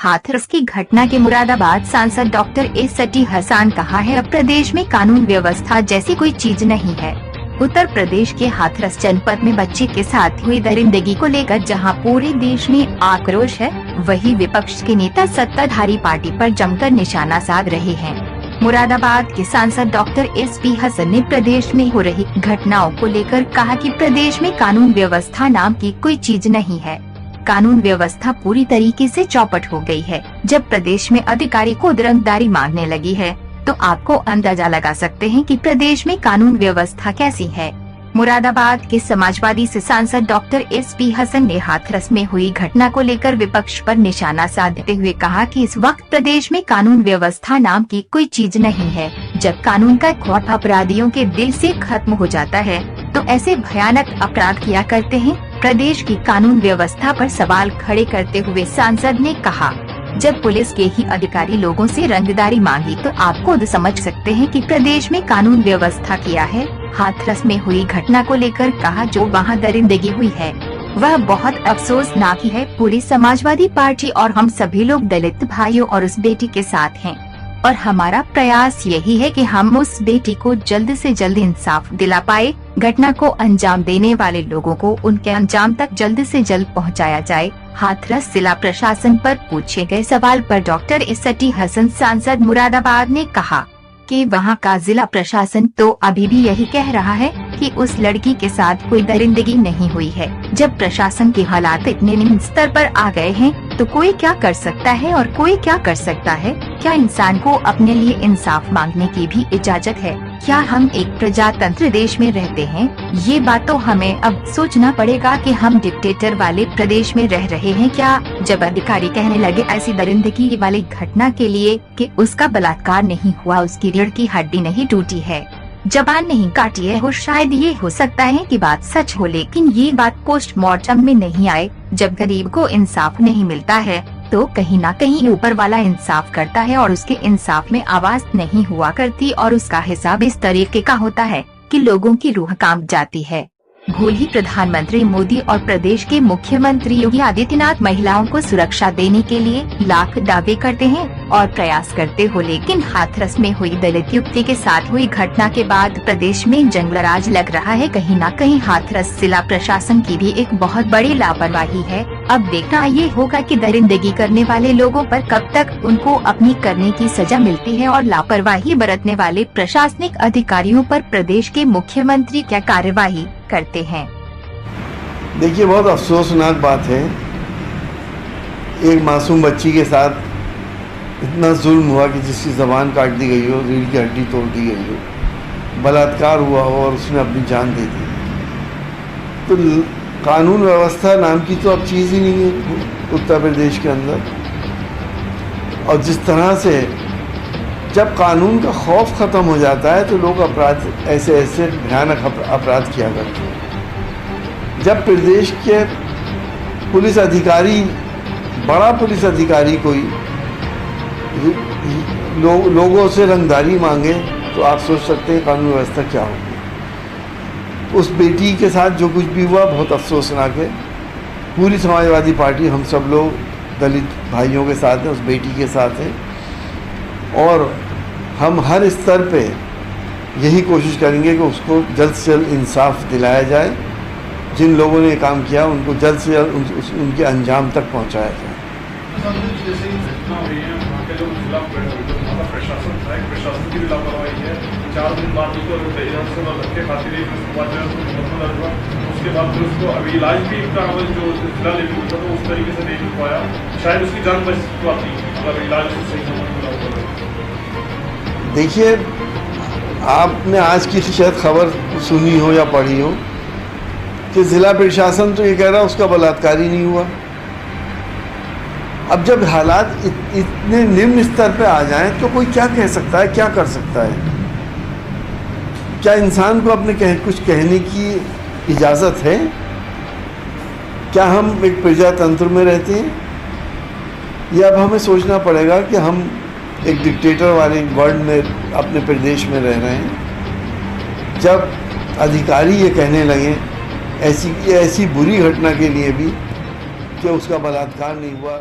हाथरस की घटना के मुरादाबाद सांसद डॉक्टर एसटी हसन कहा है, अब प्रदेश में कानून व्यवस्था जैसी कोई चीज नहीं है। उत्तर प्रदेश के हाथरस जनपद में बच्चे के साथ हुई दरिंदगी को लेकर जहां पूरे देश में आक्रोश है, वहीं विपक्ष के नेता सत्ताधारी पार्टी पर जमकर निशाना साध रहे हैं। मुरादाबाद के सांसद डॉक्टर एसपी हसन ने प्रदेश में हो रही घटनाओं को लेकर कहा कि प्रदेश में कानून व्यवस्था नाम की कोई चीज नहीं है। कानून व्यवस्था पूरी तरीके से चौपट हो गई है। जब प्रदेश में अधिकारी को रंगदारी मांगने लगी है, तो आपको अंदाजा लगा सकते हैं कि प्रदेश में कानून व्यवस्था कैसी है। मुरादाबाद के समाजवादी से सांसद डॉक्टर एसपी हसन ने हाथरस में हुई घटना को लेकर विपक्ष पर निशाना साधते हुए कहा कि इस वक्त प्रदेश में कानून व्यवस्था नाम की कोई चीज नहीं है। जब कानून का खौफ अपराधियों के दिल से खत्म हो जाता है, तो ऐसे भयानक अपराध किया करते हैं। प्रदेश की कानून व्यवस्था पर सवाल खड़े करते हुए सांसद ने कहा, जब पुलिस के ही अधिकारी लोगों से रंगदारी मांगी, तो आप खुद समझ सकते हैं कि प्रदेश में कानून व्यवस्था क्या है। हाथरस में हुई घटना को लेकर कहा, जो वहां दरिंदगी हुई है वह बहुत अफसोसनाक है। पूरी समाजवादी पार्टी और हम सभी लोग दलित भाइयों और उस बेटी के साथ हैं, और हमारा प्रयास यही है कि हम उस बेटी को जल्द से जल्द इंसाफ दिला पाए। घटना को अंजाम देने वाले लोगों को उनके अंजाम तक जल्द से जल्द पहुंचाया जाए। हाथरस जिला प्रशासन पर पूछे गए सवाल पर डॉक्टर एसटी हसन सांसद मुरादाबाद ने कहा कि वहां का जिला प्रशासन तो अभी भी यही कह रहा है कि उस लड़की के साथ कोई दरिंदगी नहीं हुई है। जब प्रशासन के हालात इतने निम्न स्तर पर आ गए हैं, तो कोई क्या कर सकता है और कोई क्या कर सकता है? क्या इंसान को अपने लिए इंसाफ मांगने की भी इजाजत है? क्या हम एक प्रजातंत्र देश में रहते हैं? ये बात तो हमें अब सोचना पड़ेगा कि हम डिक्टेटर वाले प्रदेश में रह रहे हैं क्या? जब अधिकारी कहने लगे ऐसी दरिंदगी वाली घटना के लिए कि उसका बलात्कार नहीं हुआ, उसकी रीढ़ की हड्डी नहीं टूटी है, जबान नहीं काटी है, हो शायद ये हो सकता है कि बात सच हो, लेकिन ये बात पोस्टमार्टम में नहीं आए। जब गरीब को इंसाफ नहीं मिलता है, तो कहीं ना कहीं ऊपर वाला इंसाफ करता है और उसके इंसाफ में आवाज नहीं हुआ करती, और उसका हिसाब इस तरीके का होता है कि लोगों की रूह कांप जाती है। भूल ही प्रधानमंत्री मोदी और प्रदेश के मुख्यमंत्री योगी आदित्यनाथ महिलाओं को सुरक्षा देने के लिए लाख दावे करते हैं और प्रयास करते हो, लेकिन हाथरस में हुई दलित युवती के साथ हुई घटना के बाद प्रदेश में जंगलराज लग रहा है। कहीं न कहीं हाथरस जिला प्रशासन की भी एक बहुत बड़ी लापरवाही है। अब देखना ये होगा कि दरिंदगी करने वाले लोगों पर कब तक उनको अपनी करने की सजा मिलती है, और लापरवाही बरतने वाले प्रशासनिक अधिकारियों पर प्रदेश के मुख्यमंत्री क्या कार्यवाही करते हैं। देखिए, बहुत अफसोसनाक बात है, एक मासूम बच्ची के साथ इतना जुल्म हुआ कि जिसकी ज़बान काट दी गई हो, रीढ़ की हड्डी तोड़ दी गई हो, बलात्कार हुआ हो और उसने अपनी जान दे दी। तो कानून व्यवस्था नाम की तो अब चीज़ ही नहीं है उत्तर प्रदेश के अंदर। और जिस तरह से जब कानून का खौफ ख़त्म हो जाता है, तो लोग अपराध ऐसे भयानक अपराध किया करते हैं। जब प्रदेश के पुलिस अधिकारी, बड़ा पुलिस अधिकारी कोई लोगों से रंगदारी मांगे, तो आप सोच सकते हैं कानून व्यवस्था क्या होगी। उस बेटी के साथ जो कुछ भी हुआ बहुत अफसोसनाक है। पूरी समाजवादी पार्टी, हम सब लोग दलित भाइयों के साथ हैं, उस बेटी के साथ हैं, और हम हर स्तर पे यही कोशिश करेंगे कि उसको जल्द से जल्द इंसाफ दिलाया जाए। जिन लोगों ने काम किया उनको जल्द से जल्द उनके अंजाम तक पहुंचाया जाए। प्रशासन की भी लापरवाही है। 4 दिन बाद उसको रखे खातिर उसके बाद फिर उसको अभी इलाज भी जो जिला लेवल था, तो उस तरीके से नहीं मिल पाया। शायद उसकी जान बच पाती अगर इलाज सही समय। देखिए, आपने आज की शायद खबर सुनी हो या पढ़ी हो कि जिला प्रशासन तो ये कह रहा है उसका बलात्कार ही नहीं हुआ। अब जब हालात इतने निम्न स्तर पे आ जाएं, तो कोई क्या कह सकता है, क्या कर सकता है? क्या इंसान को अपने कुछ कहने की इजाज़त है? क्या हम एक प्रजातंत्र में रहते हैं, या अब हमें सोचना पड़ेगा कि हम एक डिक्टेटर वाले वर्ल्ड में अपने प्रदेश में रह रहे हैं? जब अधिकारी ये कहने लगे ऐसी बुरी घटना के लिए भी कि उसका बलात्कार नहीं हुआ,